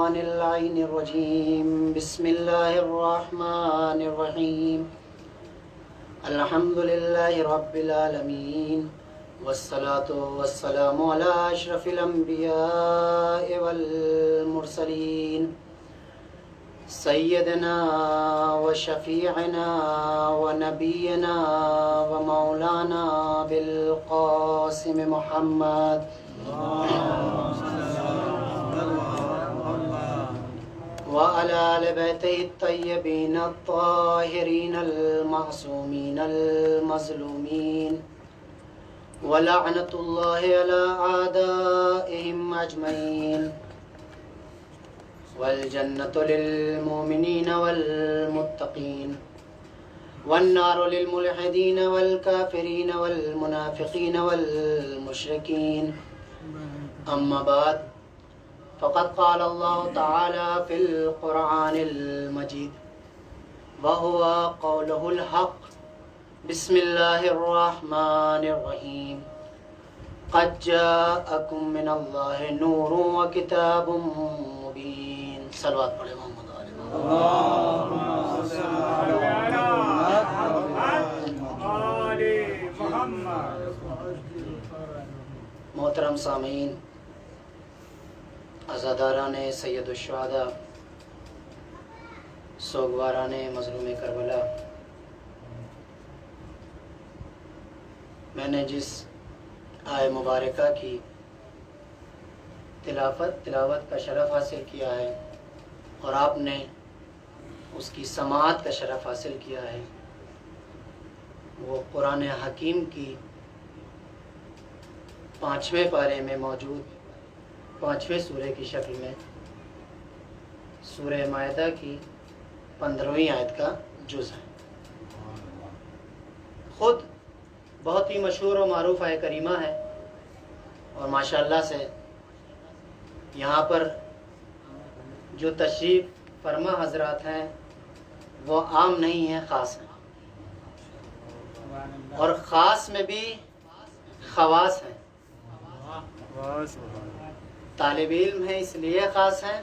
اللعين الرجيم بسم الله الرحمن الرحيم الحمد لله رب العالمين والصلاة والسلام على أشرف الأنبياء والمرسلين سيدنا وشفيعنا ونبينا ومولانا بالقاسم محمد وعلى آل بيته الطيبين الطاهرين المعصومين المظلومين ولعنة الله على أعدائهم أجمعين والجنة للمؤمنين والمتقين والنار للملحدين والكافرين والمنافقين والمشركين أما بعد فقد قال الله تعالى في القرآن المجيد وهو قوله الحق بسم الله الرحمن الرحيم قد جاءكم من الله نور وكتاب مبين صلوات پڑھے محمد علیہ محترم سامعین، عزاداران سید الشہداء، سوگواران مظلوم کربلا، میں نے جس آئے مبارکہ کی تلاوت کا شرف حاصل کیا ہے اور آپ نے اس کی سماعت کا شرف حاصل کیا ہے، وہ قرآن حکیم کی 5ویں پارے میں موجود 5ویں سورہ کی شکل میں سورہ مائدہ کی 15ویں آیت کا جز ہے۔ خود بہت ہی مشہور و معروف آیہ کریمہ ہے اور ماشاءاللہ سے یہاں پر جو تشریف فرما حضرات ہیں وہ عام نہیں ہیں، خاص ہیں، اور خاص میں بھی خواص ہیں۔ طالب علم ہیں اس لیے خاص ہیں،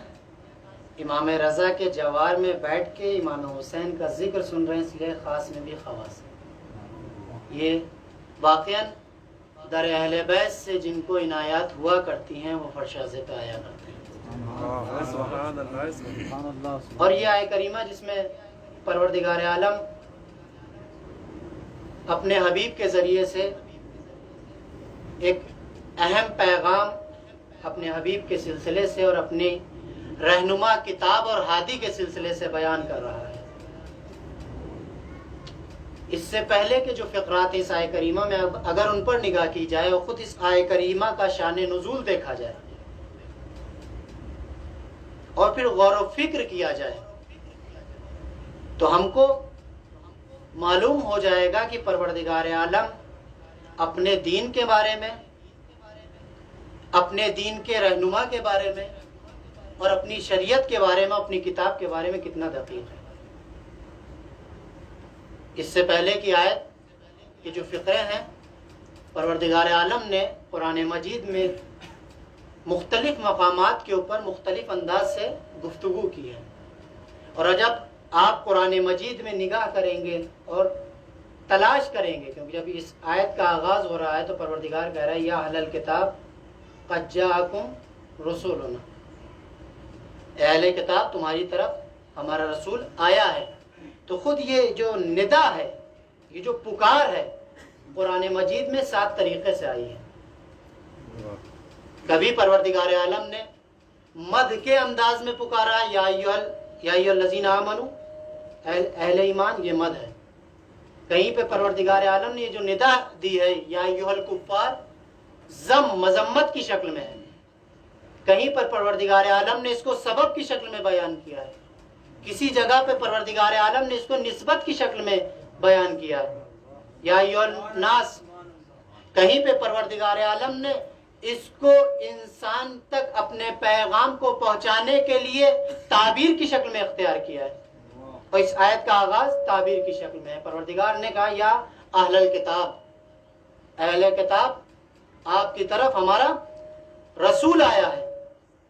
امام رضا کے جوار میں بیٹھ کے امام حسین کا ذکر سن رہے ہیں اس لیے خاص میں بھی خواص ہیں۔ یہ واقعاً در اہل بیت سے جن کو عنایات ہوا کرتی ہیں وہ فرش عزے پہ آیا کرتے ہیں۔ اور یہ آیہ کریمہ جس میں پروردگار عالم اپنے حبیب کے ذریعے سے ایک اہم پیغام اپنے حبیب کے سلسلے سے اور اپنی رہنما کتاب اور ہادی کے سلسلے سے بیان کر رہا ہے۔ اس سے پہلے کے جو فقرات اس آیہ کریمہ میں اگر ان پر نگاہ کی جائے اور خود اس آیہ کریمہ کا شان نزول دیکھا جائے اور پھر غور و فکر کیا جائے تو ہم کو معلوم ہو جائے گا کہ پروردگار عالم اپنے دین کے بارے میں، اپنے دین کے رہنما کے بارے میں اور اپنی شریعت کے بارے میں، اپنی کتاب کے بارے میں کتنا دقیق ہے۔ اس سے پہلے کی آیت کے جو فقرے ہیں پروردگار عالم نے قرآن مجید میں مختلف مقامات کے اوپر مختلف انداز سے گفتگو کی ہے، اور جب آپ قرآن مجید میں نگاہ کریں گے اور تلاش کریں گے، کیونکہ جب اس آیت کا آغاز ہو رہا ہے تو پروردگار کہہ رہا ہے یا اہل الکتاب قد جاءکم رسولنا، اے اہل کتاب تمہاری طرف ہمارا رسول آیا ہے۔ تو خود یہ جو ندا ہے، یہ جو پکار ہے، قرآن مجید میں 7 طریقے سے آئی ہے۔ کبھی پروردگار عالم نے مدح کے انداز میں پکارا یا ایھا الذین آمنوا، اہل ایمان، یہ مدح ہے۔ کہیں پہ پروردگار عالم نے یہ جو ندا دی ہے یا ایھا الکفار، ذم مذمت کی شکل میں ہے۔ کہیں پر پروردگار عالم نے اس کو سبب کی شکل میں بیان کیا ہے، کسی جگہ پہ پروردگار عالم نے اس کو نسبت کی شکل میں بیان کیا ہے، یا ایھا الناس۔ کہیں پہ پروردگار عالم نے اس کو انسان تک اپنے پیغام کو پہنچانے کے لیے تعبیر کی شکل میں اختیار کیا ہے، اور اس آیت کا آغاز تعبیر کی شکل میں ہے۔ پروردگار نے کہا یا اہل الکتاب، اہل کتاب آپ کی طرف ہمارا رسول آیا ہے،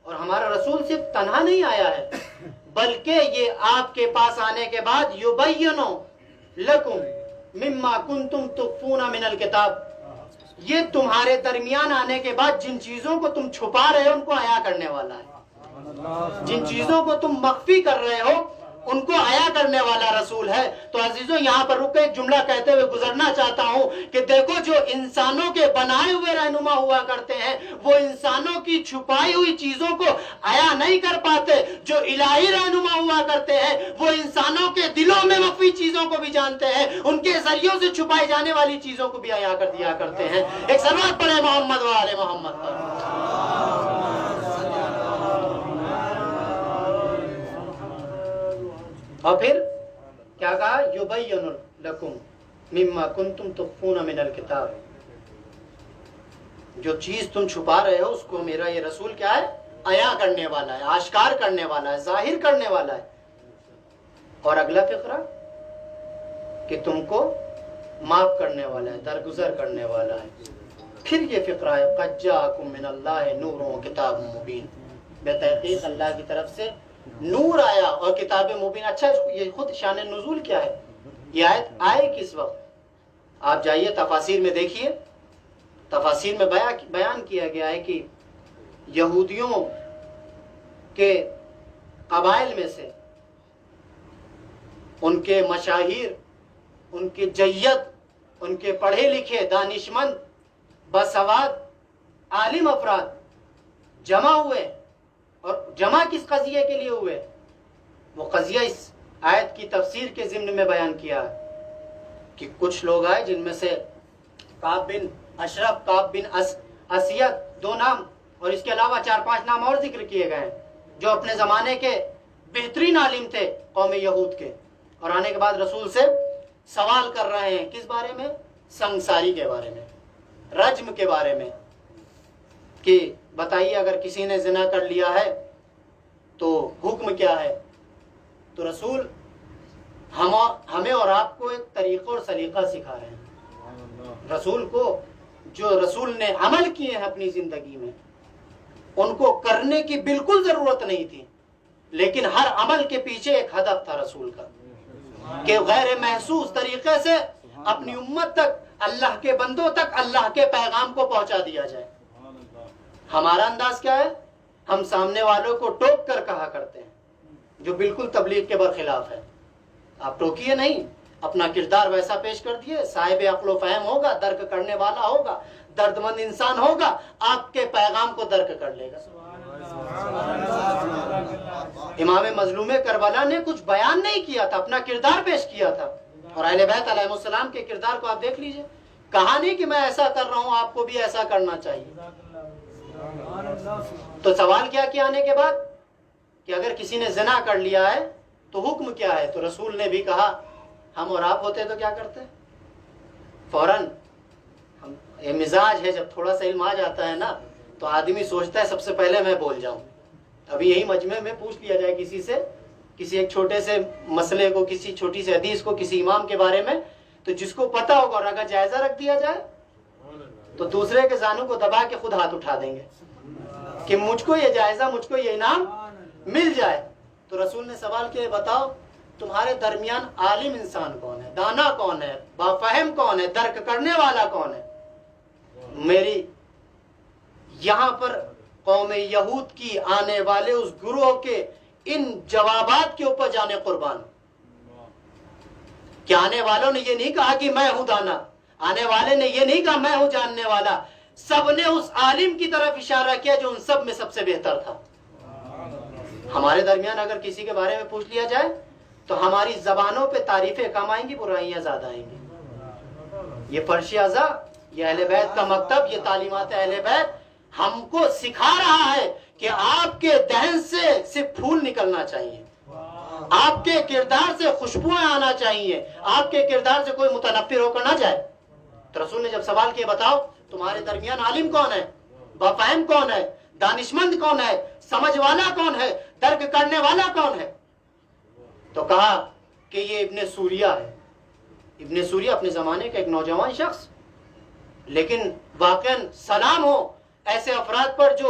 اور ہمارا رسول صرف تنہا نہیں آیا ہے بلکہ یہ آپ کے پاس آنے کے بعد یبین لکم مما کنتم تخفون من الکتاب، یہ تمہارے درمیان آنے کے بعد جن چیزوں کو تم چھپا رہے ہو ان کو عیا کرنے والا ہے، جن چیزوں کو تم مخفی کر رہے ہو ان کو عیا کرنے والا رسول ہے۔ تو عزیزوں یہاں پر رک کے ایک جملہ کہتے ہوئے گزرنا چاہتا ہوں کہ دیکھو جو انسانوں کے بنائے ہوئے رہنما ہوا کرتے ہیں وہ انسانوں کی چھپائی ہوئی چیزوں کو عیا نہیں کر پاتے، جو الہی رہنما ہوا کرتے ہیں وہ انسانوں کے دلوں میں مخفی چیزوں کو بھی جانتے ہیں، ان کے ذریعوں سے چھپائی جانے والی چیزوں کو بھی عیا کر دیا کرتے ہیں۔ ایک صلوات پڑھیں محمد و آل محمد پر۔ اور پھر کیا کہا؟ یبین لکم مما کنتم تخفون من الکتاب، جو چیز تم چھپا رہے ہو اس کو میرا یہ رسول کیا ہے؟ عیا کرنے والا ہے، آشکار کرنے والا ہے، ظاہر کرنے والا ہے۔ اور اگلا فقرہ کہ تم کو معاف کرنے والا ہے، درگزر کرنے والا ہے۔ پھر یہ فقرہ ہے قد جاءکم من اللہ نور و کتاب مبین، بے تحقیق اللہ کی طرف سے نور آیا اور کتاب مبین۔ اچھا یہ خود شان نزول کیا ہے؟ یہ آیت آئے کس وقت؟ آپ جائیے تفاسیر میں دیکھیے، تفاسیر میں بیان کیا گیا ہے کہ یہودیوں کے قبائل میں سے ان کے مشاہیر، ان کے جید، ان کے پڑھے لکھے دانشمند باسواد عالم افراد جمع ہوئے، اور جمع کس قضیے کے لیے ہوئے؟ وہ قضیہ اس آیت کی تفسیر کے ضمن میں بیان کیا ہے کہ کچھ لوگ آئے جن میں سے کعب بن اشرف، کعب بن اسید، 2 نام اور اس کے علاوہ 4-5 نام اور ذکر کیے گئے ہیں، جو اپنے زمانے کے بہترین عالم تھے قوم یہود کے، اور آنے کے بعد رسول سے سوال کر رہے ہیں کس بارے میں؟ سنگساری کے بارے میں، رجم کے بارے میں، کہ بتائیے اگر کسی نے زنا کر لیا ہے تو حکم کیا ہے؟ تو رسول ہمیں اور آپ کو ایک طریقہ اور سلیقہ سکھا رہے ہیں۔ رسول کو جو رسول نے عمل کیے ہیں اپنی زندگی میں ان کو کرنے کی بالکل ضرورت نہیں تھی، لیکن ہر عمل کے پیچھے ایک ہدف تھا رسول کا کہ غیر محسوس طریقے سے اپنی امت تک، اللہ کے بندوں تک اللہ کے پیغام کو پہنچا دیا جائے۔ ہمارا انداز کیا ہے؟ ہم سامنے والوں کو ٹوک کر کہا کرتے ہیں، جو بالکل تبلیغ کے برخلاف ہے۔ آپ ٹوکیے نہیں، اپنا کردار ویسا پیش کر دیے، صاحب عقل و فہم ہوگا، درک کرنے والا ہوگا، درد مند انسان ہوگا، آپ کے پیغام کو درک کر لے گا۔ امام مظلوم کربلا نے کچھ بیان نہیں کیا تھا، اپنا کردار پیش کیا تھا، اور اہل بیت علیہ السلام کے کردار کو آپ دیکھ لیجئے۔ کہا نہیں کہ میں ایسا کر رہا ہوں آپ کو بھی ایسا کرنا چاہیے۔ تو سوال کیا آنے کے بعد کہ اگر کسی نے زنا کر لیا ہے تو حکم کیا ہے؟ تو رسول نے بھی کہا ہم اور آپ ہوتے تو کیا کرتے؟ فوراً یہ مزاج ہے، جب تھوڑا سا علم آ جاتا ہے نا تو آدمی سوچتا ہے سب سے پہلے میں بول جاؤں۔ ابھی یہی مجمع میں پوچھ لیا جائے کسی سے، کسی ایک چھوٹے سے مسئلے کو، کسی چھوٹی سی حدیث کو، کسی امام کے بارے میں، تو جس کو پتا ہوگا اور اگر جائزہ رکھ دیا جائے تو دوسرے کے زانوں کو دبا کے خود ہاتھ اٹھا دیں گے کہ مجھ کو یہ جائزہ، مجھ کو یہ انعام مل جائے۔ تو رسول نے سوال کیا، بتاؤ تمہارے درمیان عالم انسان کون ہے، دانا کون ہے، بافہم کون ہے، درک کرنے والا کون ہے؟ میری یہاں پر قوم یہود کی آنے والے اس گروہ کے ان جوابات کے اوپر جانے قربان کہ آنے والوں نے یہ نہیں کہا کہ میں ہوں دانا، آنے والے نے یہ نہیں کہا میں ہوں جاننے والا، سب نے اس عالم کی طرف اشارہ کیا جو ان سب میں سب سے بہتر تھا۔ ہمارے درمیان اگر کسی کے بارے میں پوچھ لیا جائے تو ہماری زبانوں پہ تعریفیں کم آئیں گی، برائیاں زیادہ آئیں گی۔ یہ فرش اعضاء، یہ اہل بیت کا مکتب، یہ تعلیمات اہل بیت ہم کو سکھا رہا ہے کہ آپ کے دہن سے صرف پھول نکلنا چاہیے، آپ کے کردار سے خوشبوئیں آنا چاہیے، آپ کے کردار سے کوئی متنفر ہو کر نہ جائے۔ تو رسول نے جب سوال کیا بتاؤ تمہارے درمیان عالم کون ہے، بافہم کون ہے، دانشمند کون ہے، سمجھ والا کون ہے، درک کرنے والا کون ہے؟ تو کہا کہ یہ ابن سوریہ ہے۔ ابن سوریہ اپنے زمانے کا ایک نوجوان شخص، لیکن واقعاً سلام ہو ایسے افراد پر جو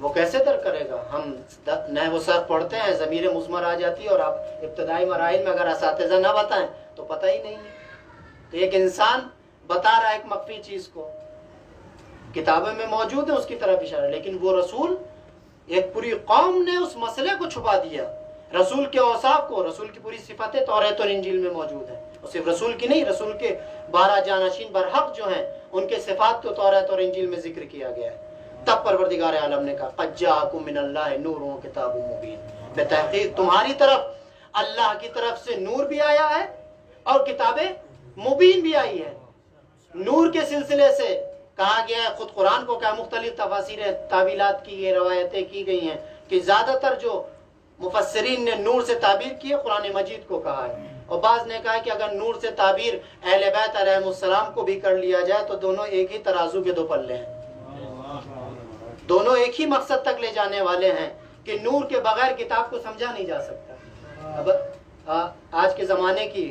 وہ کیسے درک کرے گا؟ ہم نحو صرف پڑھتے ہیں، ضمیر مضمر آ جاتی ہے، اور آپ ابتدائی مراحل میں اگر اساتذہ نہ بتائیں تو پتہ ہی نہیں ہے۔ تو ایک انسان بتا رہا ہے ایک مخفی چیز کو، کتابوں میں موجود ہے، اس کی طرف اشارہ، لیکن وہ رسول، ایک پوری قوم نے اس مسئلے کو چھپا دیا۔ رسول کے اوصاف کو، رسول کی پوری صفتیں تورات اور انجیل میں موجود ہیں، اور صرف رسول کی نہیں، رسول کے 12 جانشین برحق جو ہیں ان کے صفات کو تورات اور انجیل میں ذکر کیا گیا ہے۔ تب پروردگار عالم نے کہا قد جاءکم من اللہ نور و کتاب مبین، بے تحقیق تمہاری طرف اللہ کی طرف سے نور بھی آیا ہے اور کتاب مبین بھی آئی ہے۔ نور کے سلسلے سے کہا گیا ہے، خود قرآن کو کیا مختلف تفاسیر تعویلات کی گئی، روایتیں کی گئی ہیں کہ زیادہ تر جو مفسرین نے نور سے تعبیر کی ہے قرآن مجید کو کہا ہے، اور بعض نے کہا کہ اگر نور سے تعبیر اہل بیت علیہ السلام کو بھی کر لیا جائے تو دونوں ایک ہی ترازو کے دو پلے ہیں، دونوں ایک ہی مقصد تک لے جانے والے ہیں کہ نور کے بغیر کتاب کو سمجھا نہیں جا سکتا۔ اب آج کے زمانے کی،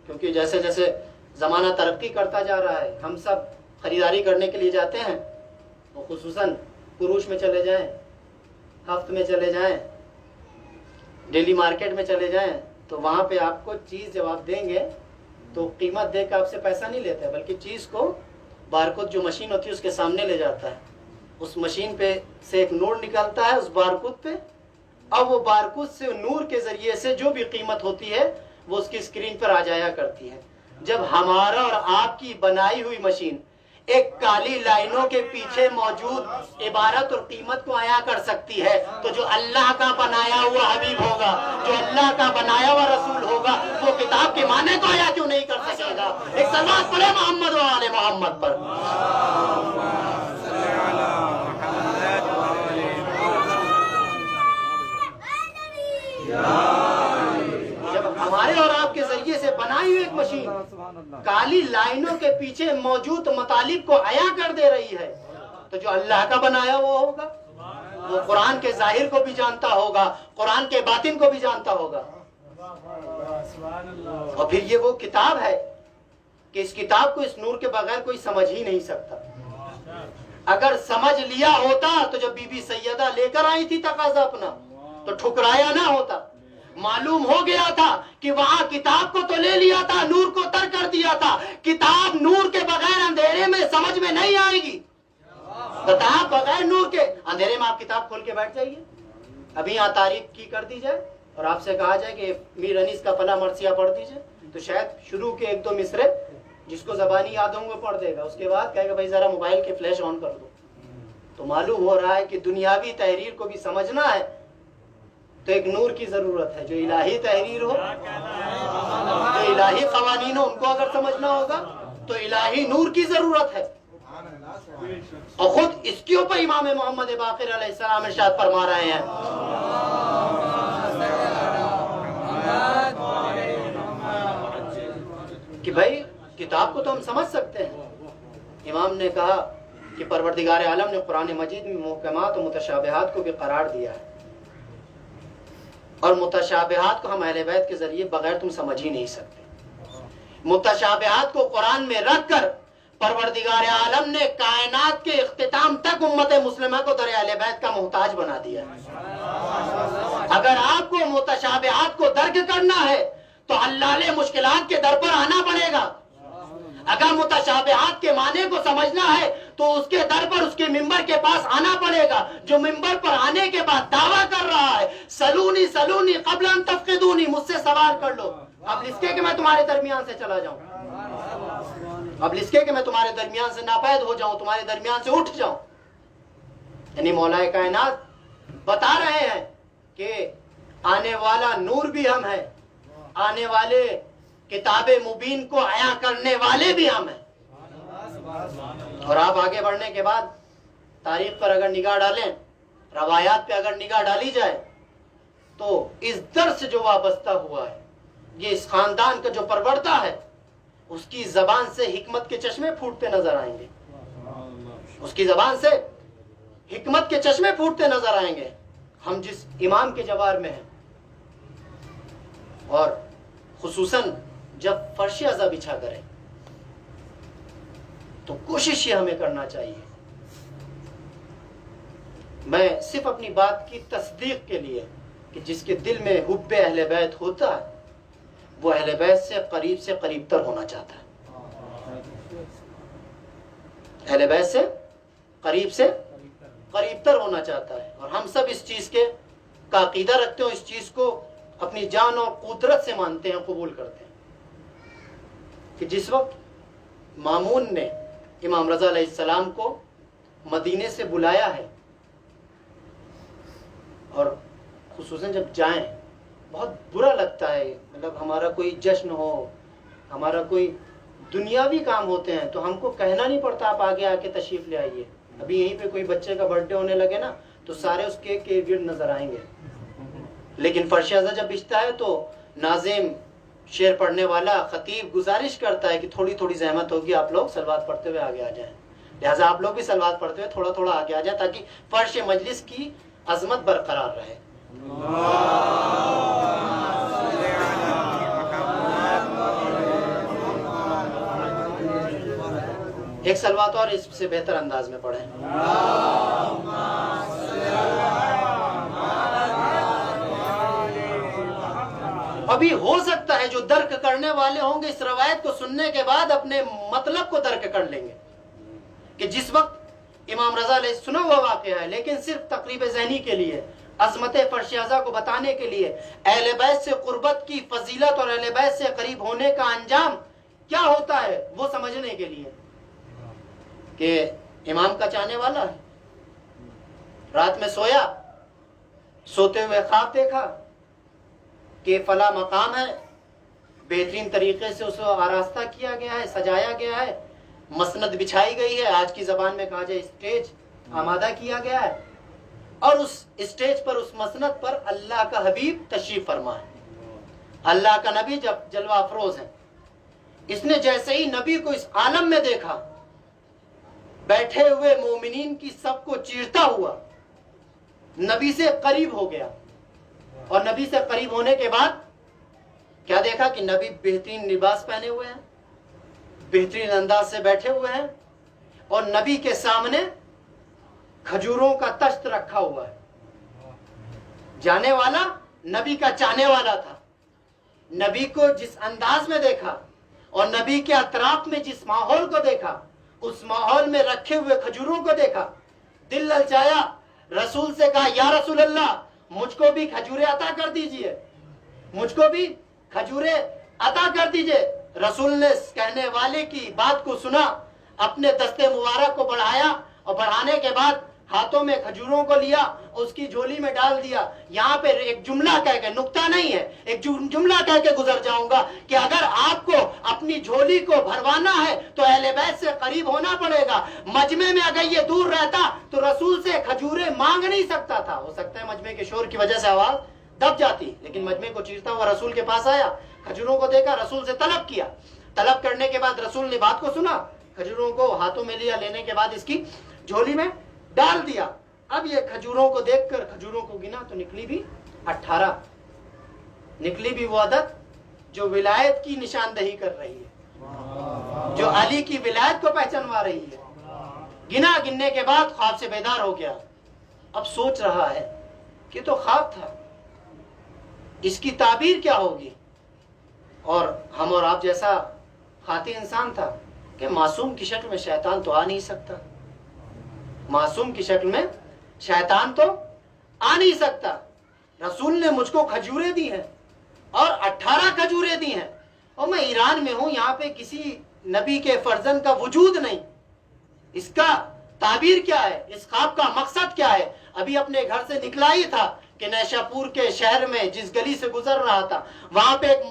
کیونکہ جیسے جیسے زمانہ ترقی کرتا جا رہا ہے، ہم سب خریداری کرنے کے لیے جاتے ہیں، اور خصوصاً پروش میں چلے جائیں، ہفت میں چلے جائیں، ڈیلی مارکیٹ میں چلے جائیں، تو وہاں پہ آپ کو چیز جب آپ دیں گے تو قیمت دے کے آپ سے پیسہ نہیں لیتا ہے، بلکہ چیز کو بارکوڈ جو مشین ہوتی ہے اس کے سامنے لے جاتا ہے، اس مشین پہ سے ایک نور نکلتا ہے اس بارکوڈ پہ، اب وہ بارکوڈ سے نور کے ذریعے سے جو بھی قیمت ہوتی ہے وہ اس کی اسکرین پر آ جایا کرتی ہے۔ جب ہمارا اور آپ کی بنائی ہوئی مشین ایک کالی لائنوں کے پیچھے موجود عبارت اور قیمت کو عیاں کر سکتی ہے، تو جو اللہ کا بنایا ہوا حبیب ہوگا، جو اللہ کا بنایا ہوا رسول ہوگا، وہ کتاب کے معنی کو عیاں کیوں نہیں کر سکے گا؟ ایک صلوات پڑھے محمد و آل محمد پر۔ جب ہمارے اور آپ کے ذریعے سے بنائی ہوئی ایک مشین کالی لائنوں کے پیچھے موجود مطالب کو عیاں کر دے رہی ہے، تو جو اللہ کا بنایا وہ ہوگا، وہ قرآن کے ظاہر کو بھی جانتا ہوگا، قرآن کے باطن کو بھی جانتا ہوگا۔ اور پھر یہ وہ کتاب ہے کہ اس کتاب کو اس نور کے بغیر کوئی سمجھ ہی نہیں سکتا۔ اگر سمجھ لیا ہوتا تو جب بی بی سیدہ لے کر آئی تھی تقاضا اپنا تو ٹھکرایا نہ ہوتا، معلوم ہو گیا تھا کہ وہاں کتاب کو تو لے لیا تھا، نور کو ترک کر دیا تھا۔ کتاب نور کے بغیر اندھیرے میں سمجھ میں نہیں آئے گی۔ بتا، بغیر نور کے اندھیرے میں آپ کتاب کھول کے بیٹھ جائیے، ابھی یہاں تاریخ کی کر دی جائے اور آپ سے کہا جائے کہ میر انیس کا فلاں مرثیہ پڑھ دیجئے، تو شاید شروع کے ایک دو مصرے جس کو زبانی یاد ہوں گے پڑھ دے گا، اس کے بعد کہے گا بھائی ذرا موبائل کے فلیش آن کر دو۔ تو معلوم ہو رہا ہے کہ دنیاوی تحریر کو بھی سمجھنا ہے تو ایک نور کی ضرورت ہے، جو الہی تحریر ہو، جو الہی قوانین ہو، ان کو اگر سمجھنا ہوگا تو الہی نور کی ضرورت ہے۔ اور خود اس کے اوپر امام محمد باقر علیہ السلام ارشاد فرما رہے ہیں کہ بھائی کتاب کو تو ہم سمجھ سکتے ہیں۔ امام نے کہا کہ پروردگار عالم نے قرآن مجید میں محکمات و متشابہات کو بھی قرار دیا ہے، اور متشابہات کو ہم اہل بیت کے ذریعے بغیر تم سمجھ ہی نہیں سکتے۔ متشابہات کو قرآن میں رکھ کر پروردگار عالم نے کائنات کے اختتام تک امت مسلمہ کو در اہل بیت کا محتاج بنا دیا ہے۔ اگر آپ کو متشابہات کو درک کرنا ہے تو حلال مشکلات کے در پر آنا پڑے گا۔ اگر متشابہات کے معنی کو سمجھنا ہے تو اس کے در پر، اس کے ممبر کے پاس آنا پڑے گا، جو ممبر پر آنے کے بعد دعویٰ کر رہا ہے سلونی سلونی قبل ان تفقدونی، مجھ سے سوال کر لو، اب لسکے کہ میں تمہارے درمیان سے چلا جاؤں، اب لسکے کہ میں تمہارے درمیان سے ناپید ہو جاؤں، تمہارے درمیان سے اٹھ جاؤں۔ یعنی مولا کائنات بتا رہے ہیں کہ آنے والا نور بھی ہم ہیں، آنے والے کتاب مبین کو عیاں کرنے والے بھی ہم ہیں۔ اور آپ آگے بڑھنے کے بعد تاریخ پر اگر نگاہ ڈالیں، روایات پہ اگر نگاہ ڈالی جائے تو اس در سے جو وابستہ ہوا ہے، یہ اس خاندان کا جو پروردہ ہے، اس کی زبان سے حکمت کے چشمے پھوٹتے نظر آئیں گے، اس کی زبان سے حکمت کے چشمے پھوٹتے نظر آئیں گے۔ ہم جس امام کے جوار میں ہیں، اور خصوصاً جب فرش ازا بچھا کریں تو کوشش یہ ہمیں کرنا چاہیے میں صرف اپنی بات کی تصدیق کے لیے کہ جس کے دل میں حب اہل بیت ہوتا ہے وہ اہل بیت سے قریب تر ہونا چاہتا ہے، اہل بیت سے قریب تر ہونا چاہتا ہے. اور ہم سب اس چیز کا عقیدہ رکھتے ہیں، اس چیز کو اپنی جان اور قدرت سے مانتے ہیں، قبول کرتے ہیں کہ جس وقت مامون نے امام رضا علیہ السلام کو مدینے سے بلایا ہے، اور خصوصاً جب جائیں بہت برا لگتا ہے، مطلب ہمارا کوئی جشن ہو، ہمارا کوئی دنیاوی کام ہوتے ہیں تو ہم کو کہنا نہیں پڑتا آپ آگے آ کے تشریف لے آئیے. ابھی یہیں پہ کوئی بچے کا برتھ ڈے ہونے لگے نا تو سارے اس کیک کے گرد نظر آئیں گے، لیکن فرش اعظم جب بچتا ہے تو ناظم، شعر پڑھنے والا، خطیب گزارش کرتا ہے کہ تھوڑی تھوڑی زحمت ہوگی، آپ لوگ سلوات پڑھتے ہوئے آگے آ جائیں. لہٰذا آپ لوگ بھی سلوات پڑھتے ہوئے تھوڑا تھوڑا آگے آ جائیں تاکہ فرش مجلس کی عظمت برقرار رہے. ایک سلوات اور اس سے بہتر انداز میں پڑھیں. ابھی ہو سکتا ہے جو درک کرنے والے ہوں گے اس روایت کو سننے کے بعد اپنے مطلب کو درک کر لیں گے کہ جس وقت امام رضا علیہ سنا ہوا واقعہ ہے، لیکن صرف تقریب ذہنی کے لیے، عظمت فرش اعظم کو بتانے کے لیے، اہل بیت سے قربت کی فضیلت اور اہل بیت سے قریب ہونے کا انجام کیا ہوتا ہے وہ سمجھنے کے لیے کہ امام کا چاہنے والا ہے، رات میں سویا، سوتے ہوئے خواب دیکھا کہ فلاں مقام ہے، بہترین طریقے سے اسے آراستہ کیا گیا ہے، سجایا گیا ہے، مسند بچھائی گئی ہے، آج کی زبان میں کہا جائے اسٹیج آمادہ کیا گیا ہے، اور اس اسٹیج پر، اس مسند پر اللہ کا حبیب تشریف فرما ہے، اللہ کا نبی جب جلوہ افروز ہے. اس نے جیسے ہی نبی کو اس عالم میں دیکھا، بیٹھے ہوئے مومنین کی سب کو چیرتا ہوا نبی سے قریب ہو گیا، اور نبی سے قریب ہونے کے بعد کیا دیکھا کہ نبی بہترین لباس پہنے ہوئے ہیں، بہترین انداز سے بیٹھے ہوئے ہیں، اور نبی کے سامنے کھجوروں کا تشت رکھا ہوا ہے. جانے والا نبی کا چاہنے والا تھا، نبی کو جس انداز میں دیکھا اور نبی کے اطراف میں جس ماحول کو دیکھا، اس ماحول میں رکھے ہوئے کھجوروں کو دیکھا، دل للچایا، رسول سے کہا یا رسول اللہ مجھ کو بھی کھجوریں عطا کر دیجئے، مجھ کو بھی کھجوریں عطا کر دیجئے. رسول نے کہنے والے کی بات کو سنا، اپنے دستے مبارک کو بڑھایا، اور بڑھانے کے بعد ہاتھوں میں کھجوروں کو لیا، اس کی جھولی میں ڈال دیا. یہاں پہ ایک جملہ کہہ کے، نکتہ نہیں ہے، ایک جملہ کہہ کے گزر جاؤں گا کہ اگر آپ کو اپنی جھولی کو بھروانا ہے تو اہل بیت سے قریب ہونا پڑے گا. مجمع میں اگر یہ دور رہتا تو رسول سے کھجوریں مانگ نہیں سکتا تھا. ہو سکتا ہے مجمع کے شور کی وجہ سے آواز دب جاتی، لیکن مجمع کو چیرتا ہوا رسول کے پاس آیا، کھجوروں کو دیکھا، رسول سے طلب کیا. طلب کرنے کے بعد رسول نے بات کو سنا، کھجوروں کو ہاتھوں میں لیا، لینے کے بعد اس کی جھولی میں ڈال دیا. اب یہ کھجوروں کو دیکھ کر کھجوروں کو گنا تو نکلی بھی 18، نکلی بھی وہ عدد جو ولایت کی نشاندہی کر رہی ہے، جو علی کی ولایت کو پہچانوا رہی ہے. گننے کے بعد خواب سے بیدار ہو گیا. اب سوچ رہا ہے کہ تو خواب تھا، اس کی تعبیر کیا ہوگی. اور ہم اور آپ جیسا خاطی انسان تھا کہ معصوم کی شکل میں شیطان تو آ نہیں سکتا، معصوم کی شکل میں شیطان تو آ نہیں سکتا. رسول نے مجھ کو کھجوریں دی ہیں اور 18 کھجوریں دی ہیں، اور میں ایران میں ہوں، یہاں پہ کسی نبی کے فرزند کا وجود نہیں. اس کا تعبیر کیا ہے، اس خواب کا مقصد کیا ہے. ابھی اپنے گھر سے نکلا ہی تھا کہ نیشا پور کے شہر میں جس گلی سے گزر رہا تھا وہاں پہ ایک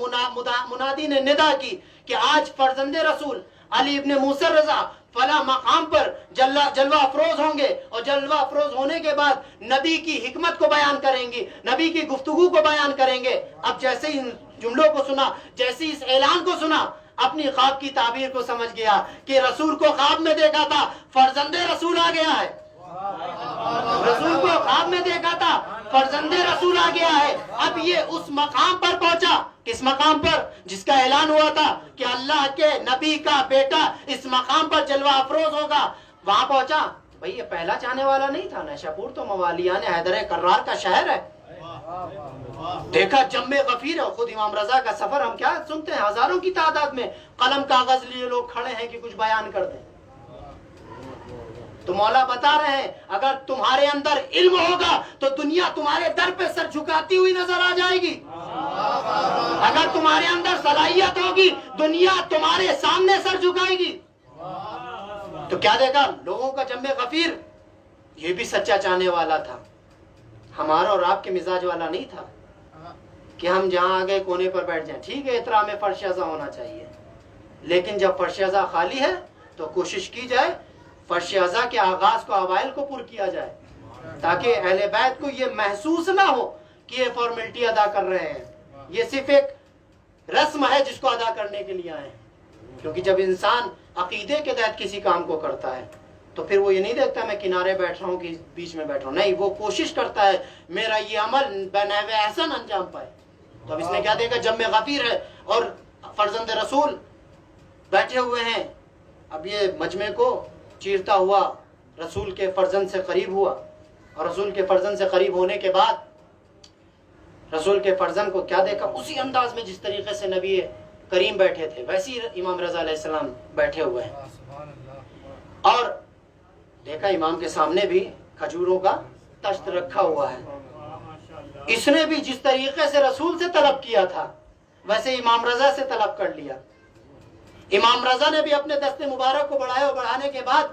منادی نے ندا کی کہ آج فرزند رسول علی ابن موسیٰ رضا فلاں مقام پر جلوہ افروز ہوں گے، اور جلوہ افروز ہونے کے بعد نبی کی حکمت کو بیان کریں گے، نبی کی گفتگو کو بیان کریں گے. اب جیسے ہی ان جملوں کو سنا، جیسے ہی اس اعلان کو سنا، اپنی خواب کی تعبیر کو سمجھ گیا کہ رسول کو خواب میں دیکھا تھا، فرزند رسول آ گیا ہے. رسول کو خواب میں دیکھا تھا، فرزند رسول آ گیا ہے. اب یہ اس مقام پر پہنچا، کس مقام پر جس کا اعلان ہوا تھا کہ اللہ کے نبی کا بیٹا اس مقام پر جلوہ افروز ہوگا. وہاں پہنچا بھئی یہ پہلا چاہنے والا نہیں تھا، نیشاپور تو موالیان حیدر کرار کا شہر ہے، دیکھا جم غفیر ہے، خود امام رضا کا سفر ہم کیا سنتے ہیں، ہزاروں کی تعداد میں قلم کاغذ لیے لوگ کھڑے ہیں کہ کچھ بیان کر دیں. تو مولا بتا رہے ہیں اگر تمہارے اندر علم ہوگا تو دنیا تمہارے در پہ سر جھکاتی ہوئی نظر آ جائے گی. اگر تمہارے اندر صلاحیت ہوگی دنیا تمہارے سامنے سر جھکائے گی. تو کیا دیکھا لوگوں کا جم غفیر یہ بھی سچا چاہنے والا تھا، ہمارا اور آپ کے مزاج والا نہیں تھا کہ ہم جہاں آگے کونے پر بیٹھ جائیں. ٹھیک ہے احترام فرش ازا ہونا چاہیے، لیکن جب فرش ازا خالی ہے تو کوشش کی جائے فرش ازا کے آغاز کو اوائل کو پر کیا جائے، تاکہ اہل بیت کو یہ محسوس نہ ہو کہ یہ فارمیلٹی ادا کر رہے ہیں، یہ صرف ایک رسم ہے جس کو ادا کرنے کے لیے آئے ہیں. کیونکہ جب انسان عقیدے کے تحت کسی کام کو کرتا ہے تو پھر وہ یہ نہیں دیکھتا میں کنارے بیٹھ رہا ہوں کہ بیچ میں بیٹھ رہا ہوں، نہیں، وہ کوشش کرتا ہے میرا یہ عمل بنحو احسن انجام پائے. تو اب اس نے کیا دیکھا جم غفیر ہے اور فرزند رسول بیٹھے ہوئے ہیں. اب یہ مجمع کو چیرتا ہوا رسول کے فرزند سے قریب ہوا، اور رسول کے فرزند سے قریب ہونے کے بعد رسول کے فرزند کو کیا دیکھا، اسی انداز میں جس طریقے سے نبی کریم بیٹھے تھے ویسے ہی امام رضا علیہ السلام بیٹھے ہوئے ہیں. اور دیکھا امام کے سامنے بھی کھجوروں کا تشت رکھا ہوا ہے. اس نے بھی جس طریقے سے رسول سے طلب کیا تھا ویسے امام رضا سے طلب کر لیا. امام رضا نے بھی اپنے دست مبارک کو بڑھایا، اور بڑھانے کے بعد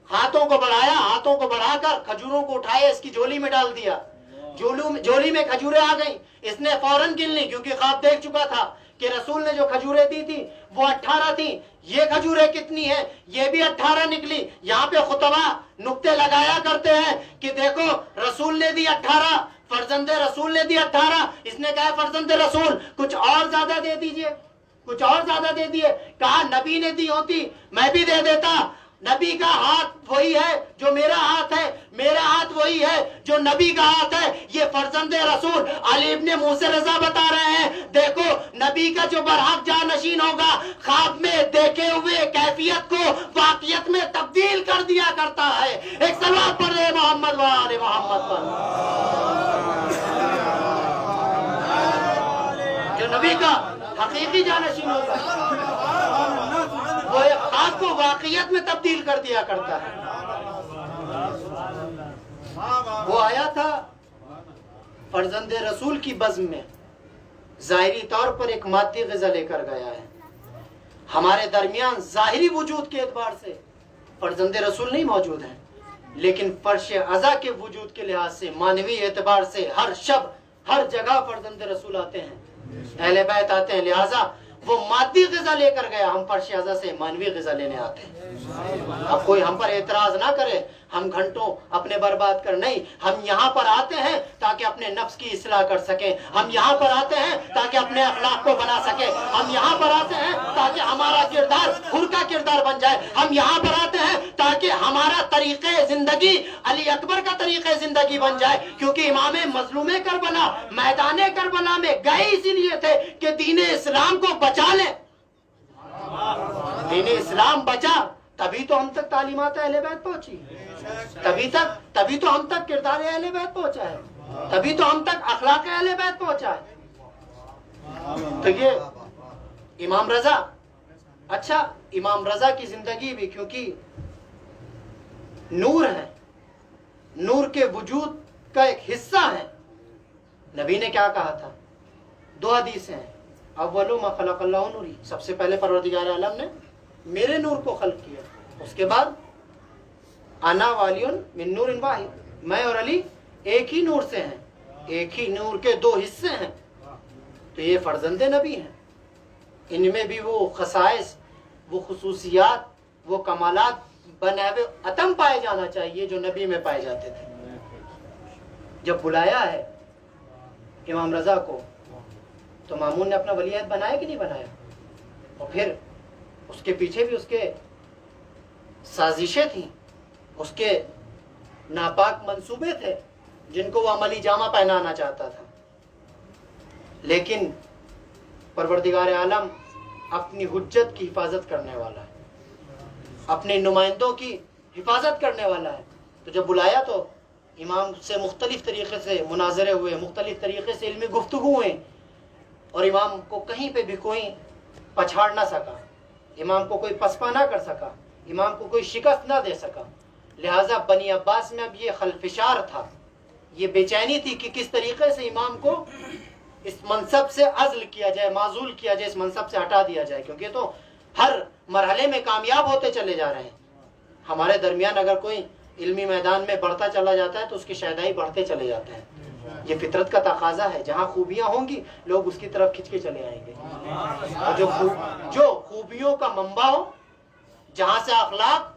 ہاتھوں کو بڑھایا، ہاتھوں کو بڑھا کر کھجوروں کو اٹھایا، اس کی جھولی میں ڈال دیا. جھولی میں کھجوریں آ گئیں. اس نے فوراً گن لی کیونکہ خواب دیکھ چکا تھا کہ رسول نے جو کھجوریں دی تھی وہ 18 تھیں. یہ کھجوریں کتنی ہیں؟ یہ بھی 18 نکلی. یہاں پہ خطبہ نقطے لگایا کرتے ہیں کہ دیکھو رسول نے دی 18، فرزند رسول نے دی 18. اس نے کہا فرزند رسول کچھ اور زیادہ دے دیجئے، کچھ اور زیادہ دے دیے. کہا نبی نے دی ہوتی میں بھی دے دیتا. نبی کا ہاتھ وہی ہے جو میرا ہاتھ ہے، میرا ہاتھ وہی ہے جو نبی کا ہاتھ ہے. یہ فرزند رسول علی ابن موسی رضا بتا رہے ہیں دیکھو نبی کا جو برحق جانشین ہوگا خواب میں دیکھے ہوئے کیفیت کو واقعیت میں تبدیل کر دیا کرتا ہے. ایک صلوات پڑھ رہے محمد و آل محمد پر. جو نبی کا حقیقی جانشین ہوگا وہ خواب کو واقعیت میں تبدیل کر دیا کرتا ہے. وہ آیا تھا فرزند رسول کی بزم میں، ظاہری طور پر ایک مادی غذا لے کر گیا ہے. ہمارے درمیان ظاہری وجود کے اعتبار سے فرزند رسول نہیں موجود ہیں، لیکن فرش ازا کے وجود کے لحاظ سے مانوی اعتبار سے ہر شب ہر جگہ فرزند رسول آتے ہیں، اہل بیت آتے ہیں. لہٰذا وہ مادی غذا لے کر گیا، ہم فرش ازا سے مانوی غذا لینے آتے ہیں. اب کوئی ہم پر اعتراض نہ کرے ہم گھنٹوں اپنے برباد کر، نہیں، ہم یہاں پر آتے ہیں تاکہ اپنے نفس کی اصلاح کر سکیں. ہم یہاں پر آتے ہیں تاکہ اپنے اخلاق کو بنا سکیں. ہم یہاں پر آتے ہیں تاکہ ہمارا کردار حر کا کردار بن جائے. ہم یہاں پر آتے ہیں تاکہ ہمارا طریقہ زندگی علی اکبر کا طریقہ زندگی بن جائے. کیونکہ امام مظلوم کربلا میدان کربلا میں گئے اسی لیے تھے کہ دین اسلام کو بچا لیں. دین اسلام بچا تبھی تو ہم تک تعلیمات اہل بیت پہنچی، تبھی تو ہم تک کردار اہل بیت پہنچا ہے، تبھی تو ہم تک اخلاق اہل بیت پہنچا ہے. تو یہ امام رضا، اچھا امام رضا کی زندگی بھی کیونکہ نور ہے، نور کے وجود کا ایک حصہ ہے. نبی نے کیا کہا تھا؟ 2 حدیثیں ہیں. اولو ما خلق اللہ نوری، سب سے پہلے پروردگار عالم نے میرے نور کو خلق کیا. اس کے بعد انا والیون من نور واحد، میں اور علی ایک ہی نور سے ہیں، ایک ہی نور کے 2 حصے ہیں. تو یہ فرزند نبی ہیں، ان میں بھی وہ خصائص، وہ خصوصیات، وہ کمالات بنحو اتم پائے جانا چاہیے جو نبی میں پائے جاتے تھے. جب بلایا ہے امام رضا کو تو مامون نے اپنا ولی عہد بنایا کہ نہیں بنایا؟ اور پھر اس کے پیچھے بھی اس کے سازشیں تھیں، اس کے ناپاک منصوبے تھے جن کو وہ عملی جامہ پہنانا چاہتا تھا. لیکن پروردگار عالم اپنی حجت کی حفاظت کرنے والا ہے، اپنے نمائندوں کی حفاظت کرنے والا ہے. تو جب بلایا تو امام سے مختلف طریقے سے مناظرے ہوئے, مختلف طریقے سے علمی گفتگو ہوئے, اور امام کو کہیں پہ بھی کوئی پچھاڑ نہ سکا, امام کو کوئی پسپا نہ کر سکا, امام کو کوئی شکست نہ دے سکا. لہٰذا بنی عباس میں اب یہ خلفشار تھا, یہ بے چینی تھی کہ کس طریقے سے امام کو اس منصب سے عزل کیا جائے, معزول کیا جائے, اس منصب سے ہٹا دیا جائے, کیونکہ تو ہر مرحلے میں کامیاب ہوتے چلے جا رہے ہیں. ہمارے درمیان اگر کوئی علمی میدان میں بڑھتا چلا جاتا ہے تو اس کی شیدائی بڑھتے چلے جاتے ہیں. یہ فطرت کا تقاضا ہے, جہاں خوبیاں ہوں گی لوگ اس کی طرف کھنچ کے چلے آئیں گے. اور جو خوبیوں کا منبع ہو, جہاں سے اخلاق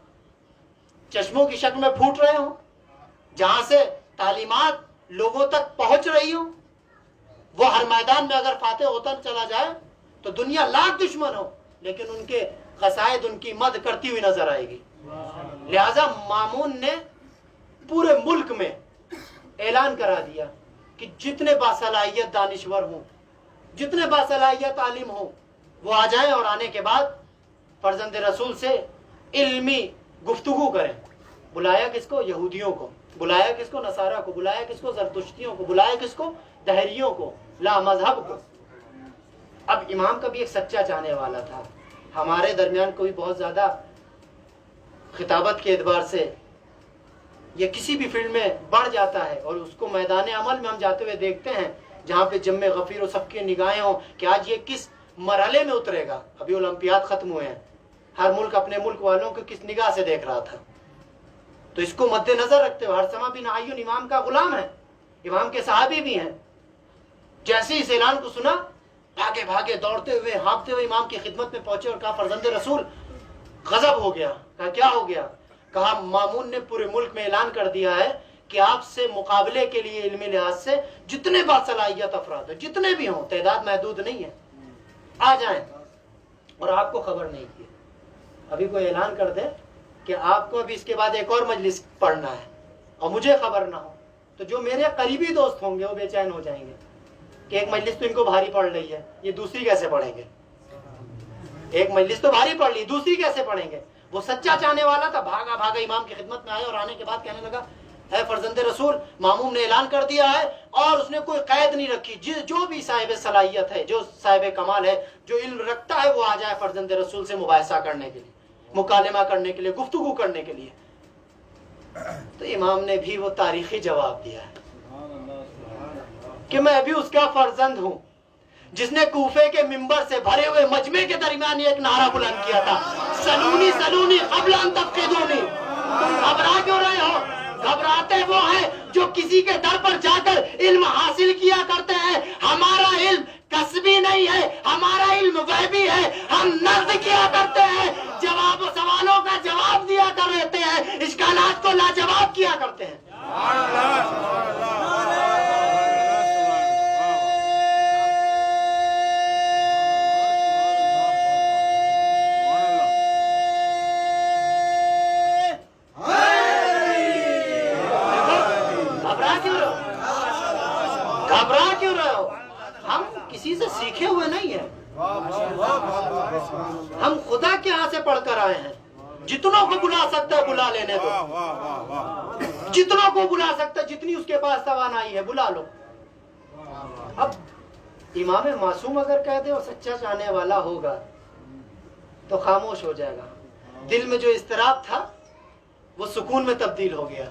چشموں کی شکل میں پھوٹ رہے ہوں, جہاں سے تعلیمات لوگوں تک پہنچ رہی ہوں, وہ ہر میدان میں اگر فاتح ہوتا چلا جائے تو دنیا لاکھ دشمن ہو لیکن ان کے قصائد ان کی مدح کرتی ہوئی نظر آئے گی. لہذا مامون نے پورے ملک میں اعلان کرا دیا کہ جتنے باصلاحیت دانشور ہوں, جتنے باصلاحیت عالم ہوں, وہ آ جائیں اور آنے کے بعد فرزند رسول سے علمی گفتگو کریں. بلایا کس کو؟ یہودیوں کو. بلایا کس کو؟ نصارہ کو. بلایا کس کو؟ زرتشتیوں کو. بلایا کس کو؟ دہریوں کو, لا مذہب کو. اب امام کا بھی ایک سچا چاہنے والا تھا. ہمارے درمیان کوئی بہت زیادہ خطابت کے اعتبار سے یہ کسی بھی فیلڈ میں بڑھ جاتا ہے اور اس کو میدان عمل میں ہم جاتے ہوئے دیکھتے ہیں جہاں پہ جم غفیر و سب کی نگاہیں ہوں کہ آج یہ کس مرحلے میں اترے گا. ابھی اولمپیاد ختم ہوئے ہیں, ہر ملک اپنے ملک والوں کو کس نگاہ سے دیکھ رہا تھا. تو اس کو مد نظر رکھتے ہوئے ہرثمہ بن عیون امام کا غلام ہے, امام کے صحابی بھی ہیں. جیسے ہی اس اعلان کو سنا بھاگے بھاگے دوڑتے ہوئے ہانپتے ہوئے امام کی خدمت میں پہنچے اور کہا فرزند رسول غضب ہو گیا. کہا کیا ہو گیا؟ کہا مامون نے پورے ملک میں اعلان کر دیا ہے کہ آپ سے مقابلے کے لیے علمی لحاظ سے جتنے باصلاحیت افراد ہیں, جتنے بھی ہوں, تعداد محدود نہیں ہے, آ جائیں. اور آپ کو خبر نہیں کی, ابھی کوئی اعلان کر دے کہ آپ کو ابھی اس کے بعد ایک اور مجلس پڑھنا ہے اور مجھے خبر نہ ہو, تو جو میرے قریبی دوست ہوں گے وہ بے چین ہو جائیں گے کہ ایک مجلس تو ان کو بھاری پڑ رہی ہے, یہ دوسری کیسے پڑھیں گے؟ ایک مجلس تو بھاری پڑ لی, دوسری کیسے پڑھیں گے؟ وہ سچا چاہنے والا تھا, بھاگا بھاگا امام کی خدمت میں آیا اور آنے کے بعد کہنے لگا اے فرزند رسول, ماموم نے اعلان کر دیا ہے اور اس نے کوئی قید نہیں رکھی, جو بھی صاحب صلاحیت ہے, جو صاحب کمال ہے, جو علم رکھتا ہے, وہ آ جائے فرزند رسول سے مباحثہ کرنے کے لیے, مکالمہ کرنے کے لیے, گفتگو کرنے کے لیے. تو امام نے بھی وہ تاریخی جواب دیا ہے کہ میں بھی اس کا فرزند ہوں جس نے کوفے کے منبر سے بھرے ہوئے مجمع کے درمیان ایک نعرہ بلند کیا تھا, سلونی سلونی قبل ان تفقدونی. تم گھبرا کیوں رہے ہو؟ گھبراتے وہ ہیں جو کسی کے در پر جا کر علم حاصل کیا کرتے ہیں. ہمارا علم کسبی نہیں ہے, ہمارا علم غیبی ہے, ہم نقد کیا کرتے ہیں, جواب و سوالوں کا جواب دیا کر رہتے ہیں, اشکالات کو لاجواب کیا کرتے ہیں. گھبرا کیوں رہے ہو؟ ہم کسی سے سیکھے ہوئے نہیں ہیں, ہم خدا کے ہاں سے پڑھ کر آئے ہیں. جتنوں کو بلا سکتا ہے بلا لینے دو, جتنوں کو بلا سکتا ہے, جتنی اس کے پاس توانائی ہے بلا لو. اب امام معصوم اگر کہہ دے اور سچا چاہنے والا ہوگا تو خاموش ہو جائے گا. دل میں جو اضطراب تھا وہ سکون میں تبدیل ہو گیا.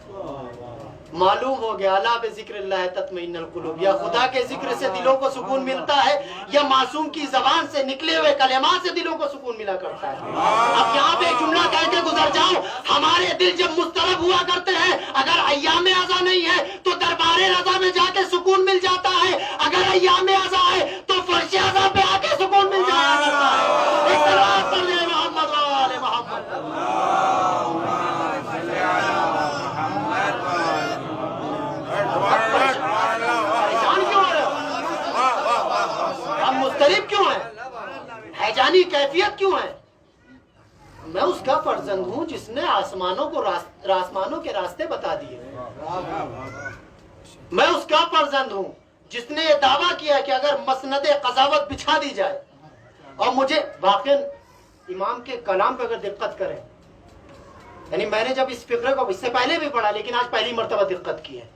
معلوم ہو گیا الا بذکر اللہ تطمئن القلوب, یا خدا کے ذکر سے دلوں کو سکون ملتا ہے یا معصوم کی زبان سے نکلے ہوئے کلمات سے دلوں کو سکون ملا کرتا ہے. اب یہاں پہ ایک جملہ کہہ کے گزر جاؤ, ہمارے دل جب مضطرب ہوا کرتے ہیں, اگر ایام اعضا نہیں ہے تو دربار رضا میں جا کے سکون مل جاتا ہے, اگر ایام اعضا ہے تو فرش اعضا پہ آ کے سکون مل جایا کرتا ہے. اس طرح پر محمد وآل محمد. مضطرب کیوں ہے؟ حیجانی کیفیت کیوں ہے؟ میں اس کا فرزند ہوں جس نے آسمانوں کو آسمانوں کے راستے بتا دیے. میں اس کا فرزند ہوں جس نے یہ دعویٰ کیا کہ اگر مسند قضاوت بچھا دی جائے, اور مجھے واقعاً امام کے کلام پہ اگر دقت کریں یعنی میں نے جب اس فقرے کو اس سے پہلے بھی پڑھا لیکن آج پہلی مرتبہ دقت کی ہے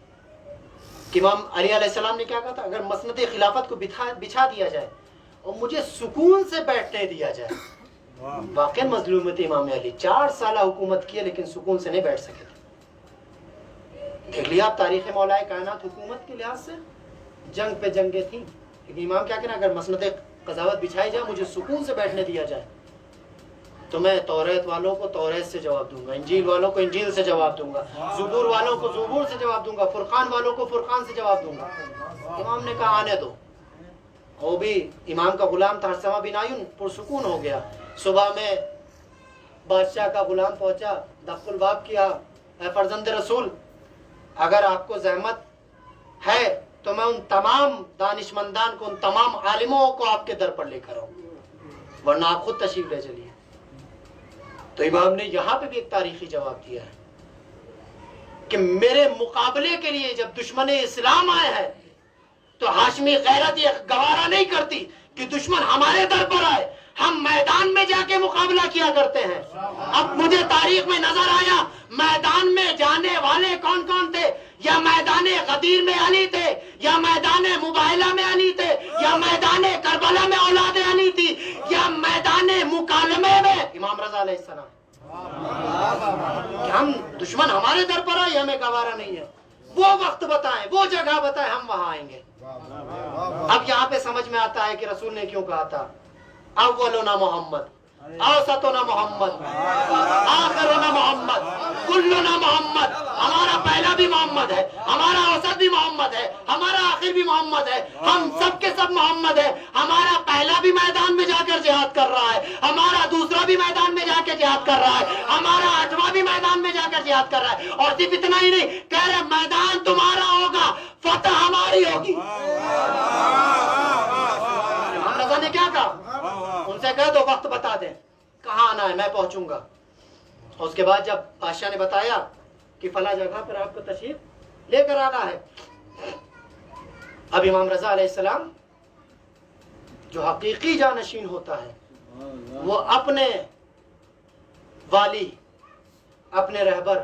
کہ امام علی علیہ السلام نے کیا کہا تھا, اگر مسند خلافت کو بچھا دیا جائے اور مجھے سکون سے بیٹھنے دیا جائے. واقعا مظلومیت امام علی, 4 سالہ حکومت کی ہے لیکن سکون سے نہیں بیٹھ سکے تھے. دیکھ لیا آپ تاریخ مولا کائنات, حکومت کے لحاظ سے جنگ پہ جنگیں تھیں لیکن امام کیا کہنا, اگر مسند قضاوت بچھائی جائے مجھے سکون سے بیٹھنے دیا جائے تو میں توریت والوں کو توریت سے جواب دوں گا, انجیل والوں کو انجیل سے جواب دوں گا, زبور والوں کو زبور سے جواب دوں گا, فرقان والوں کو فرقان سے جواب دوں گا. امام نے کہا آنے دو. وہ بھی امام کا غلام تھا حرثمہ بن عیون, پرسکون ہو گیا. صبح میں بادشاہ کا غلام پہنچا, دق الباب کیا, اے فرزند رسول اگر آپ کو زحمت ہے تو میں ان تمام دانشمندان کو, ان تمام عالموں کو آپ کے در پر لے کر آؤں, ورنہ آپ خود تشریف لے چلیے. تو امام نے یہاں پہ بھی ایک تاریخی جواب دیا ہے کہ میرے مقابلے کے لیے جب دشمن اسلام آئے ہیں تو ہاشمی غیرت یہ گوارا نہیں کرتی کہ دشمن ہمارے در پر آئے, ہم میدان میں جا کے مقابلہ کیا کرتے ہیں. اب مجھے تاریخ میں نظر آیا میدان میں جانے والے کون کون تھے, یا میدان غدیر میں علی تھے, یا میدان مباہلہ میں علی تھے, یا میدان کربلا میں اولاد علی تھی, یا میدان مکالمے میں امام رضا علیہ السلام. کہ ہم دشمن ہمارے در پر آئے ہمیں گوارا نہیں ہے, وہ وقت بتائیں, وہ جگہ بتائیں, ہم وہاں آئیں گے. اب یہاں پہ سمجھ میں آتا ہے کہ رسول نے کیوں کہا تھا اولنا محمد, اوسطنا محمد, آخرنا محمد, کلنا محمد. ہمارا پہلا بھی محمد ہے, ہمارا اوسط بھی محمد ہے, ہمارا آخر بھی محمد ہے, ہم سب کے سب محمد ہے. ہمارا پہلا بھی میدان میں جا کر جہاد کر رہا ہے, ہمارا دوسرا بھی میدان میں جا کے جہاد کر رہا ہے, ہمارا 8واں بھی میدان میں جا کر جہاد کر رہا ہے. اور صرف اتنا ہی نہیں, کہہ رہے میدان تمہارا ہوگا, فتح ہماری ہوگی. امام رضا نے کیا کہا, ان سے کہہ دو وقت بتا دیں کہاں آنا ہے, میں پہنچوں گا. اور اس کے بعد جب بادشاہ نے بتایا کہ فلاں جگہ پر آپ کو تشریف لے کر آنا ہے, اب امام رضا علیہ السلام جو حقیقی جانشین ہوتا ہے وہ اپنے والی, اپنے رہبر,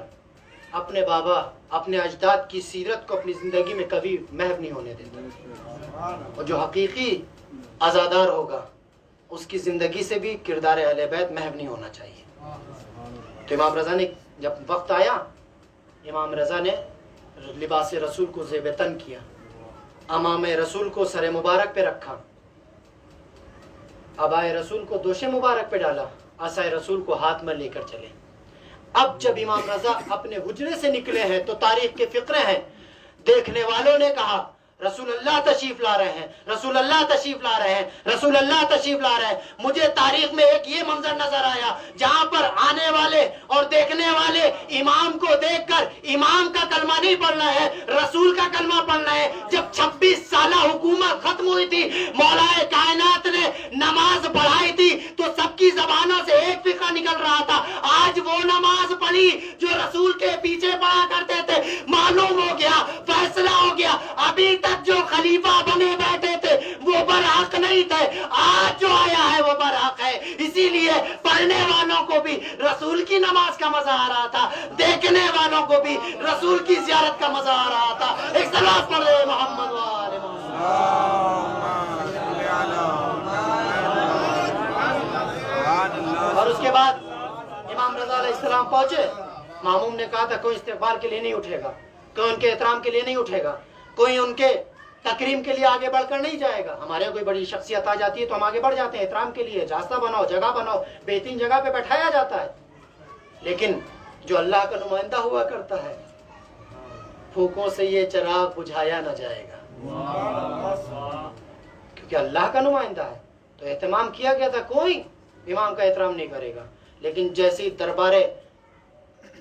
اپنے بابا, اپنے اجداد کی سیرت کو اپنی زندگی میں کبھی محو نہیں ہونے دیتا. اور جو حقیقی عزادار ہوگا اس کی زندگی سے بھی کردار اہل بیت محو نہیں ہونا چاہیے. تو امام رضا نے جب وقت آیا, امام رضا نے لباس رسول کو زیب تن کیا, امام رسول کو سر مبارک پہ رکھا, عبائے رسول کو دوش مبارک پہ ڈالا, عصا رسول کو ہاتھ میں لے کر چلے. اب جب امام رضا اپنے حجرے سے نکلے ہیں تو تاریخ کے فقرے ہیں, دیکھنے والوں نے کہا رسول اللہ تشریف لا رہے ہیں, رسول اللہ تشریف لا رہے ہیں, رسول اللہ تشریف لا رہے ہیں. مجھے تاریخ میں ایک یہ منظر نظر آیا جہاں پر آنے والے اور دیکھنے والے امام کو دیکھ کر امام کا کلمہ نہیں پڑھ رہے ہیں, رسول کا کلمہ پڑھ رہے ہیں. جب 26 سالہ حکومت ختم ہوئی تھی, مولا کائنات نے نماز پڑھائی تھی تو سب کی زبانوں سے ایک فقہ نکل رہا تھا. آج وہ نماز پڑھی جو رسول کے پیچھے پڑھا کرتے تھے, معلوم ہو گیا, فیصلہ ہو گیا. ابھی تک جو خلیفہ بنے بیٹھے تھے وہ برحق نہیں تھے, آج جو آیا ہے وہ برحق ہے. اسی لیے پڑھنے والوں کو بھی رسول کی نماز کا مزہ آ رہا تھا, دیکھنے والوں کو بھی رسول کی زیارت کا مزہ آ رہا تھا. ایک صلوات پڑھے محمد وآل محمد. اور اس کے بعد امام رضا علیہ السلام پہنچے. ماموم نے کہا تھا کوئی استقبال کے لیے نہیں اٹھے گا, کوئی ان کے احترام کے لیے نہیں اٹھے گا, کوئی ان کے تکریم کے لیے آگے بڑھ کر نہیں جائے گا. ہمارے کوئی بڑی شخصیت آ جاتی ہے تو ہم آگے بڑھ جاتے ہیں احترام کے لیے, راستہ بناؤ, جگہ بناؤ, بہترین جگہ پہ بیٹھایا جاتا ہے. لیکن جو اللہ کا نمائندہ ہوا کرتا ہے, پھوکوں سے یہ چراغ بجھایا نہ جائے گا, کیونکہ اللہ کا نمائندہ ہے. تو اہتمام کیا گیا تھا, کوئی امام کا احترام نہیں کرے گا. لیکن جیسی دربار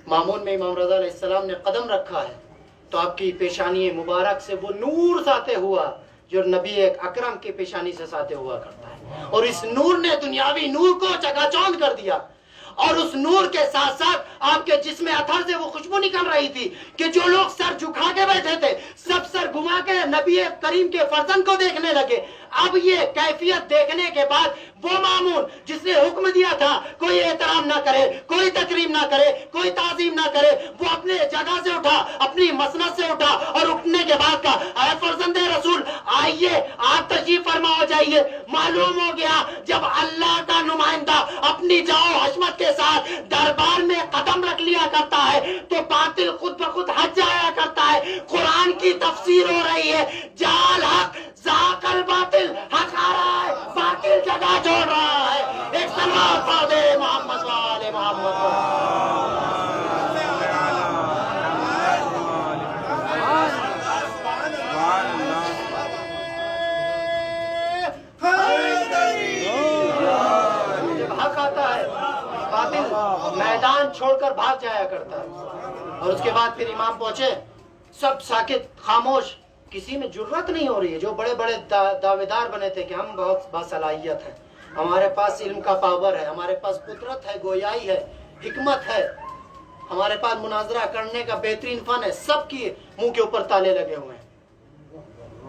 مامون میں امام رضا علیہ السلام نے قدم رکھا ہے تو آپ کی پیشانی مبارک سے وہ نور ساتے ہوا جو نبی اکرم کی پیشانی سے ساتے ہوا کرتا ہے. اور اس نور نے دنیاوی نور کو چکا چوند کر دیا. اور اس نور کے ساتھ ساتھ آپ کے جسم اطہر سے وہ خوشبو نکل رہی تھی کہ جو لوگ سر جھکا کے بیٹھے تھے سب سر گھما کے نبی کریم کے فرزند کو دیکھنے لگے. اب یہ کیفیت دیکھنے کے بعد وہ مامون جس نے حکم دیا تھا کوئی احترام نہ کرے، کوئی تکریم نہ کرے، کوئی تعظیم نہ کرے، وہ اپنے جگہ سے اٹھا، اپنی مسند سے اٹھا اور اٹھنے کے بعد کہا اے فرزند رسول آئیے آپ تشریف فرما ہو جائیے۔ معلوم ہو گیا جب اللہ کا نمائندہ اپنی جاؤ حشمت کے ساتھ دربار میں قدم رکھ لیا کرتا ہے تو باطل خود بخود ہٹ جایا کرتا ہے۔ قرآن کی تفسیر ہو رہی ہے، جال حق ذاق الباطل، حق آ رہا ہے باطل جگہ چھوڑ رہا ہے۔ ایک سلوات پڑھ دے محمد وآل محمد۔ جب حق آتا ہے باطل میدان چھوڑ کر بھاگ جایا کرتا ہے۔ اور اس کے بعد پھر امام پہنچے، سب ساکت خاموش، کسی میں جرت نہیں ہو رہی ہے۔ جو بڑے بڑے دعوے دار بنے تھے کہ ہم بہت باصلاحیت ہیں، ہمارے پاس علم کا پاور ہے، ہمارے پاس قدرت ہے، گویائی ہے، حکمت ہے، ہمارے پاس مناظرہ کرنے کا بہترین فن ہے، سب کی منہ کے اوپر تالے لگے ہوئے ہیں۔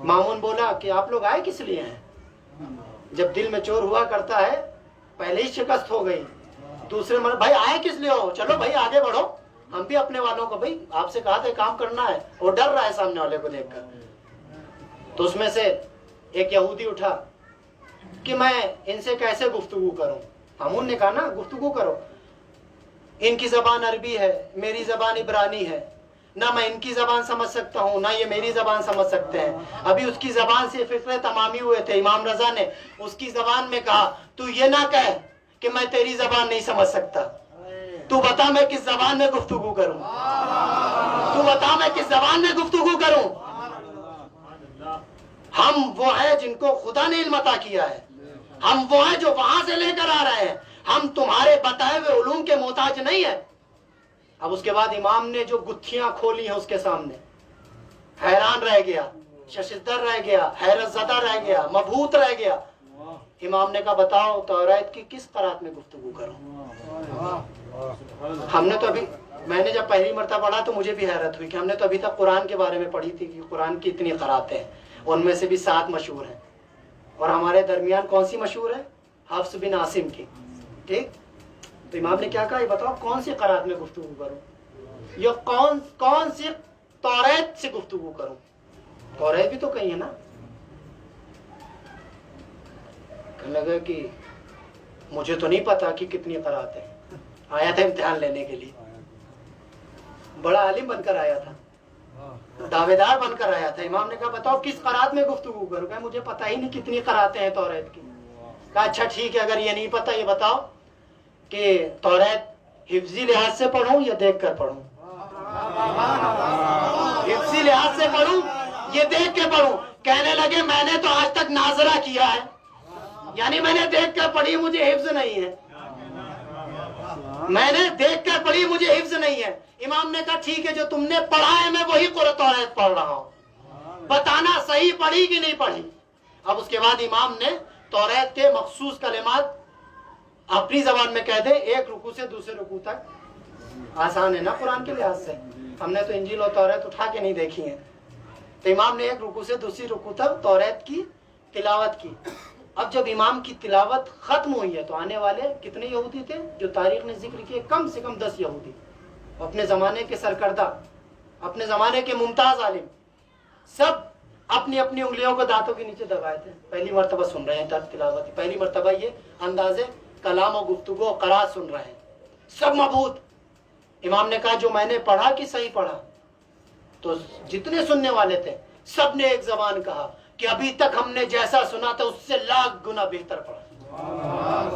مامون بولا کہ آپ لوگ آئے کس لیے ہیں؟ جب دل میں چور ہوا کرتا ہے پہلے ہی شکست ہو گئی، دوسرے مرد بھائی آئے کس لیے ہو؟ چلو بھائی آگے بڑھو، ہم بھی اپنے والوں کو بھائی آپ سے کہا تھا کام کرنا ہے، وہ ڈر رہا ہے سامنے والے کو دیکھ کر۔ تو اس میں سے ایک یہودی اٹھا کہ میں ان سے کیسے گفتگو کروں؟ ہمون نے کہا نا گفتگو کرو، ان کی زبان عربی ہے، میری زبان عبرانی ہے، نہ میں ان کی زبان سمجھ سکتا ہوں نہ یہ میری زبان سمجھ سکتے ہیں۔ ابھی اس کی زبان سے فکرے تمامی ہوئے تھے، امام رضا نے اس کی زبان میں کہا تو یہ نہ کہے کہ میں تیری زبان نہیں سمجھ سکتا، تو بتا میں کس زبان میں گفتگو کروں، تو بتا میں کس زبان میں گفتگو کروں۔ ہم وہ ہیں جن کو خدا نے علم عطا کیا ہے، ہم وہ ہیں جو وہاں سے لے کر آ رہے ہیں، ہم تمہارے بتائے ہوئے علوم کے محتاج نہیں ہیں۔ اب اس کے بعد امام نے جو گتھیاں کھولی ہیں اس کے سامنے، حیران رہ گیا، ششدر رہ گیا، حیرت زدہ رہ گیا، مبہوت رہ گیا۔ امام نے کہا بتاؤ توریت کی کس قرات میں گفتگو کروں؟ ہم نے تو ابھی، میں نے جب پہلی مرتبہ پڑھا تو مجھے بھی حیرت ہوئی کہ ہم نے تو ابھی تک قرآن کے بارے میں پڑھی تھی کہ قرآن کی اتنی قراتیں ہیں، ان میں سے بھی 7 مشہور ہیں، اور ہمارے درمیان کون سی مشہور ہے؟ حفص بن عاصم کی، ٹھیک؟ تو امام نے کیا کہا یہ بتاؤ کون سی قرات میں گفتگو کروں، یا کون سی توریت سے گفتگو کروں؟ توریت بھی تو کہیں ہے نا۔ کہنے لگا کہ مجھے تو نہیں پتا کہ کتنی قرات ہیں، آیا تھا امتحان لینے کے لیے، بڑا عالم بن کر آیا تھا، دعوے دار بن کر آیا تھا۔ امام نے کہا بتاؤ کس قرات میں گفتگو کروں؟ کہ مجھے پتا ہی نہیں کتنی قراتیں ہیں توریت کی۔ کہا اچھا ٹھیک ہے، اگر یہ نہیں پتا یہ بتاؤ کہ توریت حفظی لحاظ سے پڑھوں یا دیکھ کر پڑھوں؟ حفظی لحاظ سے پڑھوں یہ دیکھ کے پڑھوں؟ کہنے لگے میں نے تو آج تک ناظرہ کیا ہے، یعنی میں نے دیکھ کر پڑھی مجھے حفظ نہیں ہے، میں نے دیکھ کر پڑھی مجھے حفظ نہیں ہے۔ امام نے کہا ٹھیک ہے جو تم نے پڑھا ہے میں وہی توریت پڑھ رہا ہوں، بتانا صحیح پڑھی کہ نہیں پڑھی۔ اب اس کے بعد امام نے توریت کے مخصوص کلمات اپنی زبان میں کہہ دے، ایک رکوع سے دوسرے رکوع تک، آسان ہے نا قرآن کے لحاظ سے، ہم نے تو انجیل اور توریت اٹھا کے نہیں دیکھی ہیں۔ تو امام نے ایک رکوع سے دوسری رکوع تک توریت کی تلاوت کی۔ اب جب امام کی تلاوت ختم ہوئی ہے تو آنے والے کتنے یہودی تھے جو تاریخ نے ذکر کیے؟ کم سے کم 10 یہودی، اپنے زمانے کے سرکردہ، اپنے زمانے کے ممتاز عالم، سب اپنی اپنی انگلیوں کو دانتوں کے نیچے دبائے تھے، پہلی مرتبہ سن رہے ہیں تلاوت، پہلی مرتبہ یہ انداز کلام و گفتگو و قرات سن رہے ہیں، سب مبہوت۔ امام نے کہا جو میں نے پڑھا کہ صحیح پڑھا؟ تو جتنے سننے والے تھے سب نے ایک زبان کہا کہ ابھی تک ہم نے جیسا سنا تھا اس سے لاکھ گنا بہتر پڑھا،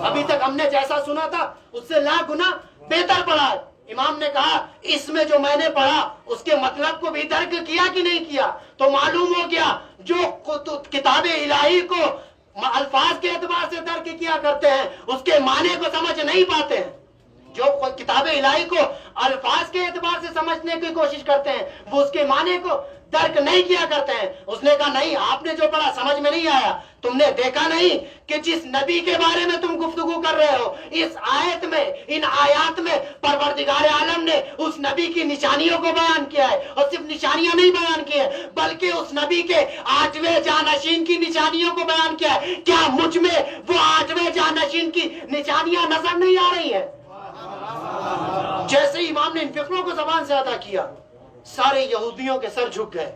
ابھی تک ہم نے جیسا سنا تھا اس سے لاکھ گنا بہتر پڑھا۔ امام نے کہا اس میں جو میں نے پڑھا اس کے مطلب کو بھی درک کیا کہ نہیں کیا؟ تو معلوم ہو گیا جو کتاب الہی کو الفاظ کے اعتبار سے درک کیا کرتے ہیں اس کے معنی کو سمجھ نہیں پاتے ہیں، جو کتاب الہی کو الفاظ کے اعتبار سے سمجھنے کی کوشش کرتے ہیں وہ اس کے معنی کو درک نہیں کیا کرتے ہیں. اس نے کہا نہیں, آپ نے جو پڑھا سمجھ میں نہیں آیا, تم نے دیکھا نہیں کہ جس نبی کے بارے میں تم گفتگو کر رہے ہو, اس آیت میں, ان آیات میں پروردگار عالم نے اس نبی کی نشانیوں کو بیان کیا ہے, اور صرف نشانیاں نہیں بیان کی ہیں بلکہ اس نبی کے 8ویں جانشین کی نشانیوں کو بیان کیا ہے. کیا مجھ میں وہ 8ویں جانشین کی نشانیاں نظر نہیں آ رہی ہیں؟ جیسے امام نے ان فقروں کو زبان سے ادا کیا, سارے یہودیوں کے سر جھک گئے,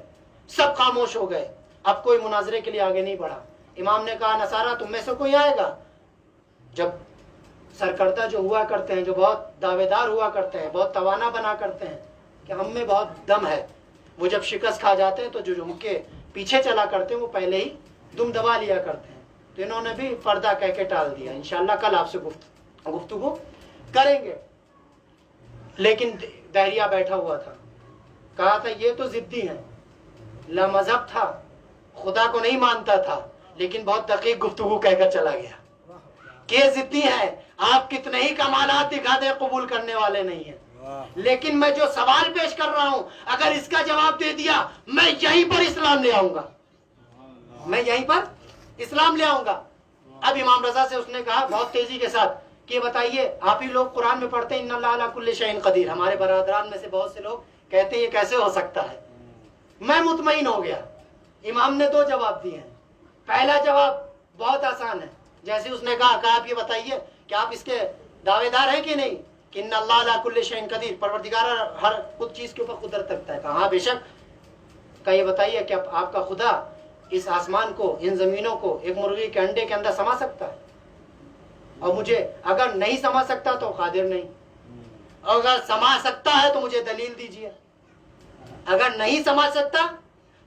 سب خاموش ہو گئے. اب کوئی مناظرے کے لیے آگے نہیں بڑھا. امام نے کہا نصارہ تم میں سے کوئی آئے گا؟ جب سرکردہ جو ہوا کرتے ہیں, جو بہت دعوے دار ہوا کرتے ہیں, بہت توانا بنا کرتے ہیں کہ ہم میں بہت دم ہے, وہ جب شکست کھا جاتے ہیں تو جو ان کے پیچھے چلا کرتے ہیں وہ پہلے ہی دم دبا لیا کرتے ہیں. تو انہوں نے بھی پردہ کہہ کے ٹال دیا. انشاءاللہ کل آپ سے گفتگو کریں گے. لیکن دہریہ بیٹھا ہوا تھا, کہا تھا یہ تو ضدی ہیں, لا مذہب تھا, خدا کو نہیں مانتا تھا, لیکن بہت دقیق گفتگو کہہ کر چلا گیا کہ یہ ضدی ہے, آپ کتنے ہی کمالات دکھا دیں قبول کرنے والے نہیں ہیں. لیکن میں جو سوال پیش کر رہا ہوں اگر اس کا جواب دے دیا میں یہیں پر اسلام لے آؤں گا, میں یہیں پر اسلام لے آؤں گا. اب امام رضا سے اس نے کہا بہت تیزی کے ساتھ کہ بتائیے آپ ہی لوگ قرآن میں پڑھتے ہیں ان اللہ علی کل شیء قدیر, ہمارے برادران میں سے بہت سے لوگ کہتے ہیں یہ کیسے ہو سکتا ہے. میں مطمئن ہو گیا. امام نے 2 جواب دیے ہیں. پہلا جواب بہت آسان ہے, جیسے اس نے کہا کہ آپ یہ بتائیے کہ آپ اس کے دعوے دار ہیں کہ نہیں کہ ان اللہ علی کل شیء قدیر, پروردگار ہر کچھ چیز کے اوپر قدرت رکھتا ہے. کہا ہاں بے شک. کہ یہ بتائیے کہ آپ کا خدا اس آسمان کو, ان زمینوں کو ایک مرغی کے انڈے کے اندر سما سکتا ہے؟ اور مجھے اگر نہیں سما سکتا تو قادر نہیں, اور اگر سما سکتا ہے تو مجھے دلیل دیجیے. اگر نہیں سما سکتا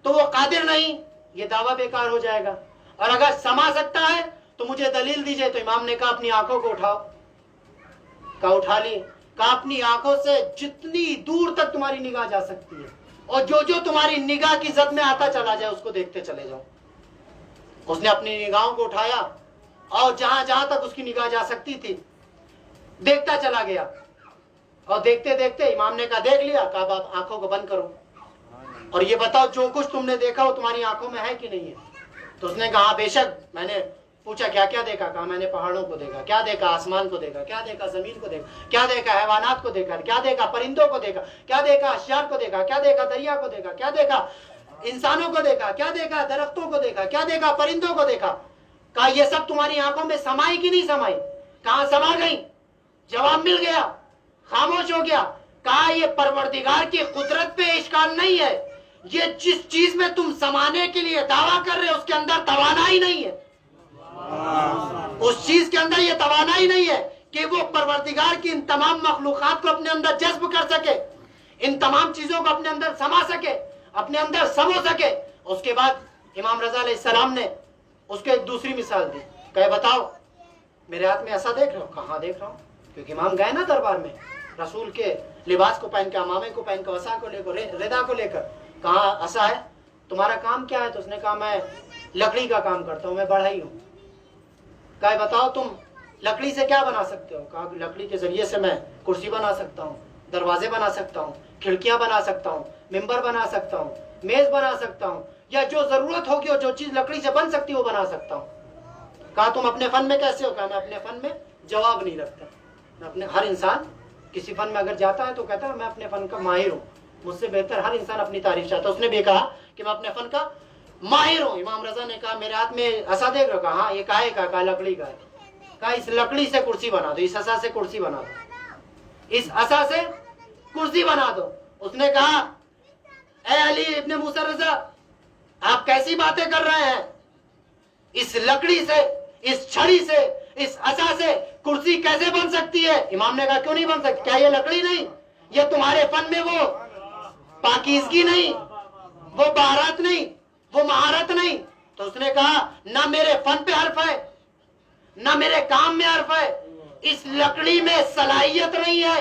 تو وہ قادر نہیں, یہ دعویٰ بیکار ہو جائے گا. اور اگر سما سکتا ہے تو مجھے دلیل دیجیے. تو امام نے کہا اپنی آنکھوں کو اٹھاؤ. کہا اٹھا لی. کہا اپنی آنکھوں سے جتنی دور تک تمہاری نگاہ جا سکتی ہے, اور جو جو تمہاری نگاہ کی زد میں آتا چلا جائے اس کو دیکھتے چلے جاؤ. اس نے اپنی نگاہوں کو اٹھایا اور جہاں جہاں تک اس کی نگاہ جا سکتی تھی دیکھتا چلا گیا. اور دیکھتے دیکھتے امام نے کہا دیکھ لیا؟ کہا اب آنکھوں کو بند کرو اور یہ بتاؤ جو کچھ تم نے دیکھا وہ تمہاری آنکھوں میں ہے کہ نہیں ہے؟ تو اس نے کہا بے شک. میں نے پوچھا کیا کیا دیکھا؟ کہا میں نے پہاڑوں کو دیکھا. کیا دیکھا؟ آسمان کو دیکھا. کیا دیکھا؟ زمین کو دیکھا. کیا دیکھا؟ حیوانات کو دیکھا. کیا دیکھا؟ پرندوں کو دیکھا. کیا دیکھا؟ اشجار کو دیکھا. کیا دیکھا؟ دریا کو دیکھا. کیا دیکھا؟ انسانوں کو دیکھا. کیا دیکھا؟ درختوں کو دیکھا. کیا دیکھا؟ پرندوں کو دیکھا. کہا یہ سب تمہاری آنکھوں میں سمائی کہ نہیں سمائی؟ کہاں سما گئی. جواب مل گیا, خاموش ہو گیا. کہا یہ پروردگار کی قدرت پہ اشکال نہیں ہے, یہ جس چیز میں تم سمانے کے لیے دعویٰ کر رہے اس کے اندر توانائی نہیں ہے. اس چیز کے اندر یہ توانائی نہیں ہے کہ وہ پروردگار کی ان تمام مخلوقات کو اپنے اندر جذب کر سکے, ان تمام چیزوں کو اپنے اندر سما سکے, اپنے اندر سمو سکے. اس کے بعد امام رضا علیہ السلام نے اس کو ایک دوسری مثال دی. کہ بتاؤ میرے ہاتھ میں ایسا دیکھ رہا ہو؟ کہاں دیکھ رہا ہوں, کیونکہ امام گئے نا دربار میں رسول کے لباس کو پہن کے, امامے کو پہن کے, وسا کو لے کر, ردا کو لے کر. کہاں ایسا ہے؟ تمہارا کام کیا ہے؟ تو اس نے کہا میں لکڑی کا کام کرتا ہوں, میں بڑھئی ہوں. کہا بتاؤ تم لکڑی سے کیا بنا سکتے ہو؟ کہا لکڑی کے ذریعے سے میں کرسی بنا سکتا ہوں, دروازے بنا سکتا ہوں, کھڑکیاں بنا سکتا ہوں, ممبر بنا سکتا ہوں, میز بنا سکتا ہوں, یا جو ضرورت ہوگی اور جو چیز لکڑی سے بن سکتی ہے وہ بنا سکتا ہوں. کہا تم اپنے فن میں کیسے ہو؟ کہا میں اپنے فن میں جواب نہیں رکھتا. میں اپنے, ہر انسان کسی فن میں اگر جاتا ہے تو کہتا ہے میں اپنے فن کا ماہر ہوں, مجھ سے بہتر ہر انسان اپنی تعریف چاہتا ہے. اس نے بھی کہا کہ میں اپنے فن کا ماہر ہوں. امام رضا نے کہا میرے ہاتھ میں ایسا دیکھ رہا. کہا ہاں یہ کہا ہے؟ کہا لکڑی کا ہے. کہا اس لکڑی سے کرسی بنا دو, اس عصا سے کرسی بنا دو, اس عصا سے کرسی بنا دو. اس نے کہا اے علی ابن موسیٰ رضا آپ کیسی باتیں کر رہے ہیں؟ اس لکڑی سے, اس چھڑی سے, اس عصا سے کرسی کیسے بن سکتی ہے؟ امام نے کہا کیوں نہیں بن سکتی؟ کیا یہ لکڑی نہیں؟ یہ تمہارے فن میں وہ پاکیزگی نہیں, وہ بہارت نہیں, وہ مہارت نہیں. تو اس نے کہا نہ میرے فن پہ حرف ہے نہ میرے کام میں حرف ہے, اس لکڑی میں صلاحیت نہیں ہے,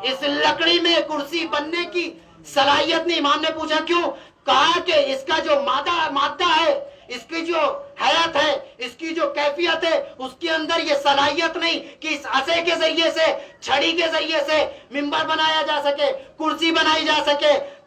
اس لکڑی میں کرسی بننے کی صلاحیت نہیں. امام نے پوچھا کیوں؟ کہا کہ اس کا جو مادہ ہے, اس کی جو حیات ہے, اس کی جو کیفیت ہے, اس کے اندر یہ صلاحیت نہیں کہ اس عصے کے ذریعے سے, چھڑی کے ذریعے سے ممبر بنایا جا سکے, کرسی بنائی جا سکے,